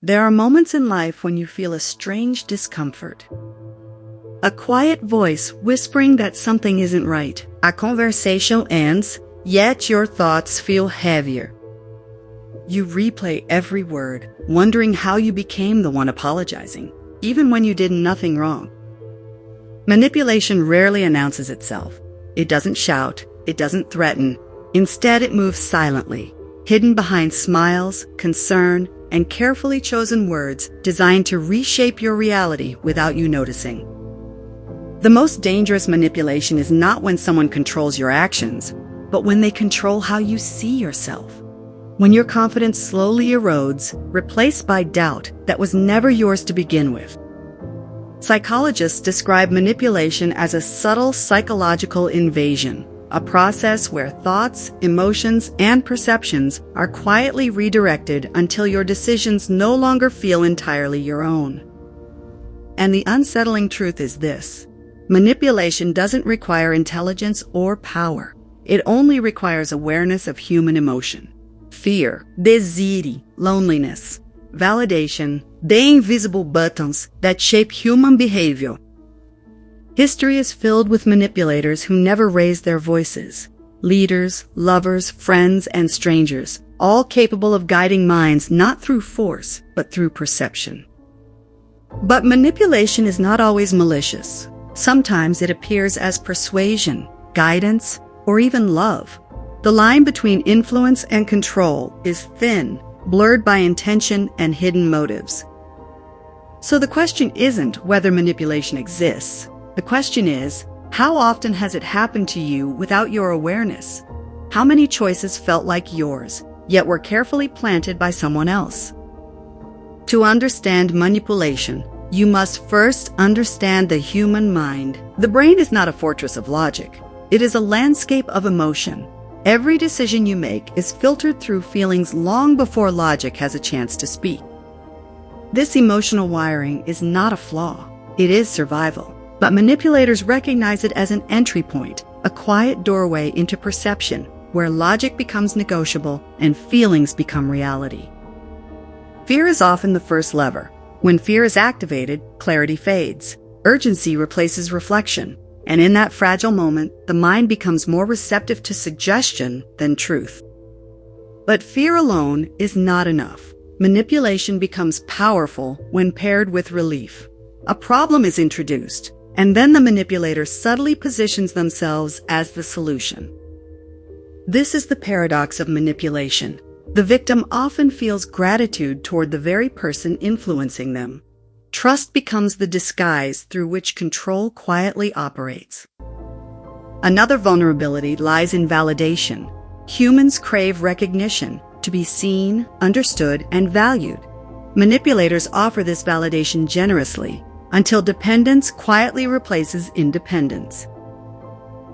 There are moments in life when you feel a strange discomfort. A quiet voice whispering that something isn't right. A conversation ends, yet your thoughts feel heavier. You replay every word, wondering how you became the one apologizing, even when you did nothing wrong. Manipulation rarely announces itself. It doesn't shout, it doesn't threaten. Instead, it moves silently, hidden behind smiles, concern, and carefully chosen words designed to reshape your reality without you noticing. The most dangerous manipulation is not when someone controls your actions, but when they control how you see yourself. When your confidence slowly erodes, replaced by doubt that was never yours to begin with. Psychologists describe manipulation as a subtle psychological invasion, a process where thoughts, emotions, and perceptions are quietly redirected until your decisions no longer feel entirely your own. And the unsettling truth is this: manipulation doesn't require intelligence or power. It only requires awareness of human emotion. Fear, desire, loneliness, validation, the invisible buttons that shape human behavior. History is filled with manipulators who never raised their voices. Leaders, lovers, friends, and strangers, all capable of guiding minds not through force, but through perception. But manipulation is not always malicious. Sometimes it appears as persuasion, guidance, or even love. The line between influence and control is thin, blurred by intention and hidden motives. So the question isn't whether manipulation exists. The question is, how often has it happened to you without your awareness? How many choices felt like yours, yet were carefully planted by someone else? To understand manipulation, you must first understand the human mind. The brain is not a fortress of logic. It is a landscape of emotion. Every decision you make is filtered through feelings long before logic has a chance to speak. This emotional wiring is not a flaw. It is survival. But manipulators recognize it as an entry point, a quiet doorway into perception, where logic becomes negotiable and feelings become reality. Fear is often the first lever. When fear is activated, clarity fades. Urgency replaces reflection. And in that fragile moment, the mind becomes more receptive to suggestion than truth. But fear alone is not enough. Manipulation becomes powerful when paired with relief. A problem is introduced, and then the manipulator subtly positions themselves as the solution. This is the paradox of manipulation. The victim often feels gratitude toward the very person influencing them. Trust becomes the disguise through which control quietly operates. Another vulnerability lies in validation. Humans crave recognition, to be seen, understood, and valued. Manipulators offer this validation generously, until dependence quietly replaces independence.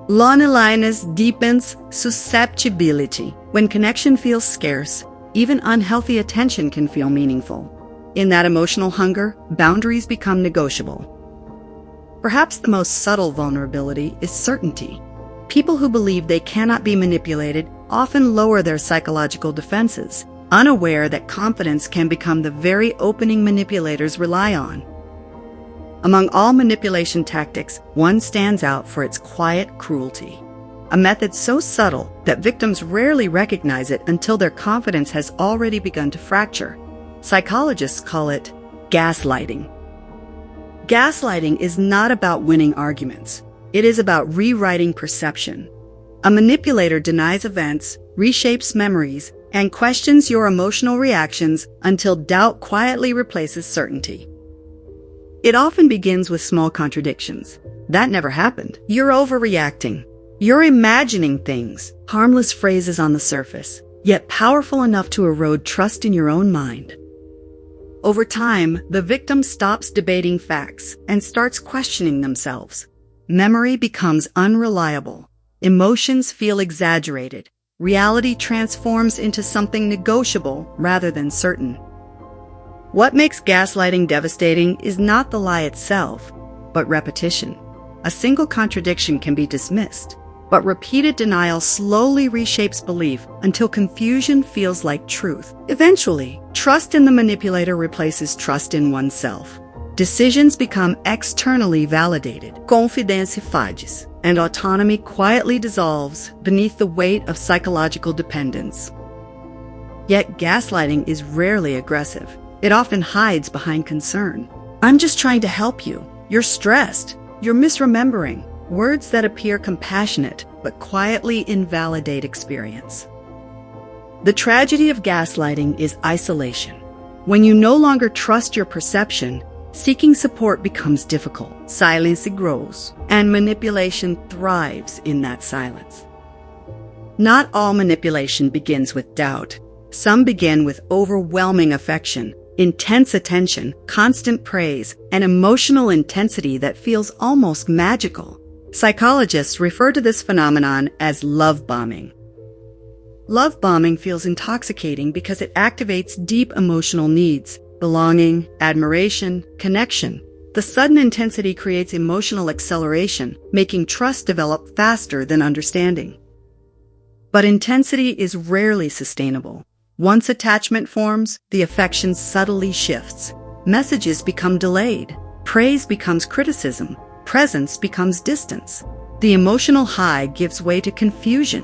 Loneliness deepens susceptibility. When connection feels scarce, even unhealthy attention can feel meaningful. In that emotional hunger, boundaries become negotiable. Perhaps the most subtle vulnerability is certainty. People who believe they cannot be manipulated often lower their psychological defenses, unaware that confidence can become the very opening manipulators rely on. Among all manipulation tactics, one stands out for its quiet cruelty. A method so subtle that victims rarely recognize it until their confidence has already begun to fracture. Psychologists call it gaslighting. Gaslighting is not about winning arguments. It is about rewriting perception. A manipulator denies events, reshapes memories, and questions your emotional reactions until doubt quietly replaces certainty. It often begins with small contradictions. That never happened. You're overreacting. You're imagining things. Harmless phrases on the surface, yet powerful enough to erode trust in your own mind. Over time, the victim stops debating facts and starts questioning themselves. Memory becomes unreliable. Emotions feel exaggerated. Reality transforms into something negotiable rather than certain. What makes gaslighting devastating is not the lie itself, but repetition. A single contradiction can be dismissed. But repeated denial slowly reshapes belief until confusion feels like truth. Eventually, trust in the manipulator replaces trust in oneself. Decisions become externally validated, confidência fades, and autonomy quietly dissolves beneath the weight of psychological dependence. Yet gaslighting is rarely aggressive. It often hides behind concern. "I'm just trying to help you. You're stressed. You're misremembering." Words that appear compassionate but quietly invalidate experience. The tragedy of gaslighting is isolation. When you no longer trust your perception, seeking support becomes difficult. Silence grows, and manipulation thrives in that silence. Not all manipulation begins with doubt. Some begin with overwhelming affection, intense attention, constant praise, and emotional intensity that feels almost magical. Psychologists refer to this phenomenon as love bombing. Love bombing feels intoxicating because it activates deep emotional needs: belonging, admiration, connection. The sudden intensity creates emotional acceleration, making trust develop faster than understanding. But intensity is rarely sustainable. Once attachment forms, the affection subtly shifts. Messages become delayed. Praise becomes criticism. Presence becomes distance. The emotional high gives way to confusion.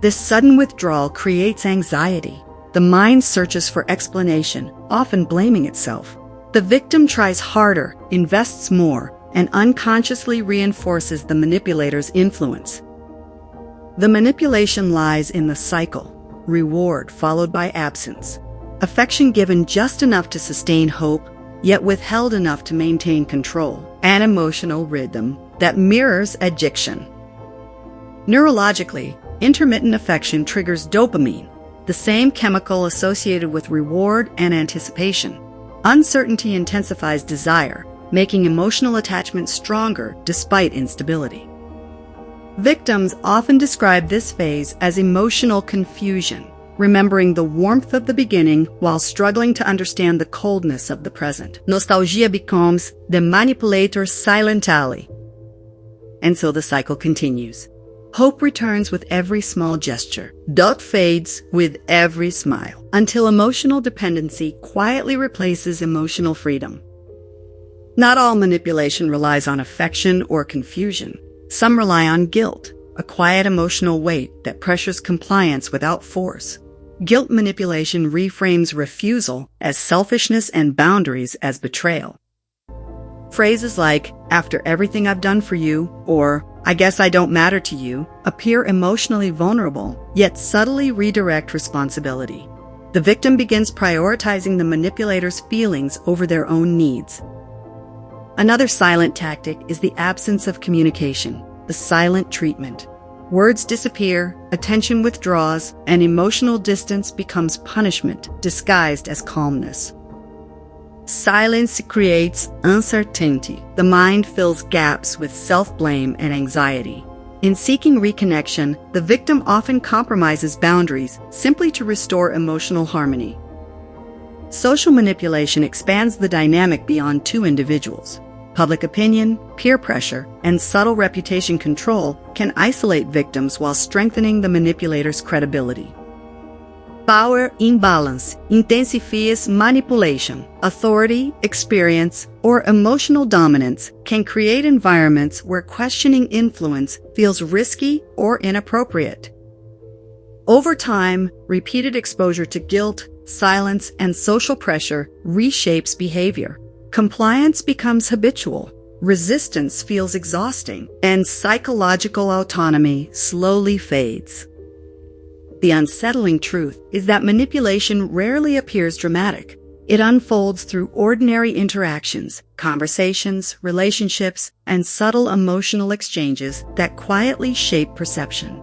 This sudden withdrawal creates anxiety. The mind searches for explanation, often blaming itself. The victim tries harder, invests more, and unconsciously reinforces the manipulator's influence. The manipulation lies in the cycle: reward followed by absence. Affection given just enough to sustain hope, yet withheld enough to maintain control. An emotional rhythm that mirrors addiction. Neurologically, intermittent affection triggers dopamine, the same chemical associated with reward and anticipation. Uncertainty intensifies desire, making emotional attachment stronger despite instability. Victims often describe this phase as emotional confusion, remembering the warmth of the beginning while struggling to understand the coldness of the present. Nostalgia becomes the manipulator's silent ally. And so the cycle continues. Hope returns with every small gesture. Doubt fades with every smile, until emotional dependency quietly replaces emotional freedom. Not all manipulation relies on affection or confusion. Some rely on guilt, a quiet emotional weight that pressures compliance without force. Guilt manipulation reframes refusal as selfishness and boundaries as betrayal. Phrases like, "After everything I've done for you," or "I guess I don't matter to you," appear emotionally vulnerable, yet subtly redirect responsibility. The victim begins prioritizing the manipulator's feelings over their own needs. Another silent tactic is the absence of communication, the silent treatment. Words disappear, attention withdraws, and emotional distance becomes punishment disguised as calmness. Silence creates uncertainty. The mind fills gaps with self-blame and anxiety. In seeking reconnection, the victim often compromises boundaries simply to restore emotional harmony. Social manipulation expands the dynamic beyond two individuals. Public opinion, peer pressure, and subtle reputation control can isolate victims while strengthening the manipulator's credibility. Power imbalance intensifies manipulation. Authority, experience, or emotional dominance can create environments where questioning influence feels risky or inappropriate. Over time, repeated exposure to guilt, silence, and social pressure reshapes behavior. Compliance becomes habitual, resistance feels exhausting, and psychological autonomy slowly fades. The unsettling truth is that manipulation rarely appears dramatic. It unfolds through ordinary interactions, conversations, relationships, and subtle emotional exchanges that quietly shape perception.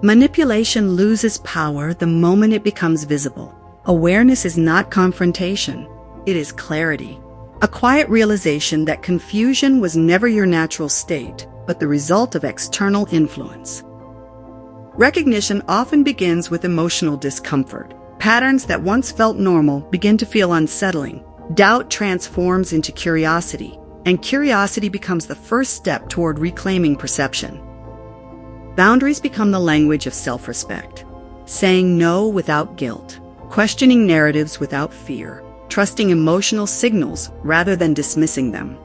Manipulation loses power the moment it becomes visible. Awareness is not confrontation. It is clarity, a quiet realization that confusion was never your natural state, but the result of external influence. Recognition often begins with emotional discomfort. Patterns that once felt normal begin to feel unsettling. Doubt transforms into curiosity, and curiosity becomes the first step toward reclaiming perception. Boundaries become the language of self-respect, saying no without guilt, questioning narratives without fear, trusting emotional signals rather than dismissing them.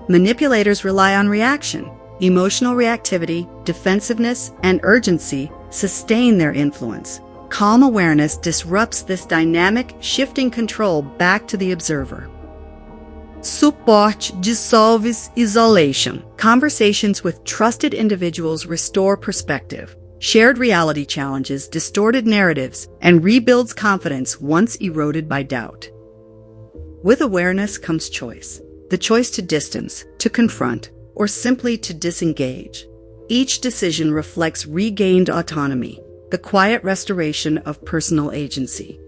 Manipulators rely on reaction. Emotional reactivity, defensiveness, and urgency sustain their influence. Calm awareness disrupts this dynamic, shifting control back to the observer. Support dissolves isolation. Conversations with trusted individuals restore perspective. Shared reality challenges distorted narratives and rebuilds confidence once eroded by doubt. With awareness comes choice. The choice to distance, to confront, or simply to disengage. Each decision reflects regained autonomy, the quiet restoration of personal agency.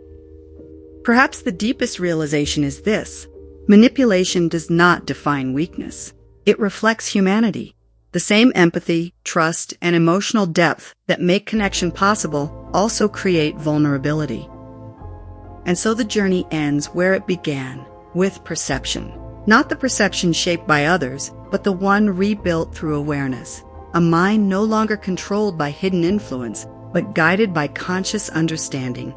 Perhaps the deepest realization is this: manipulation does not define weakness. It reflects humanity. The same empathy, trust, and emotional depth that make connection possible also create vulnerability. And so the journey ends where it began, with perception. Not the perception shaped by others, but the one rebuilt through awareness. A mind no longer controlled by hidden influence, but guided by conscious understanding.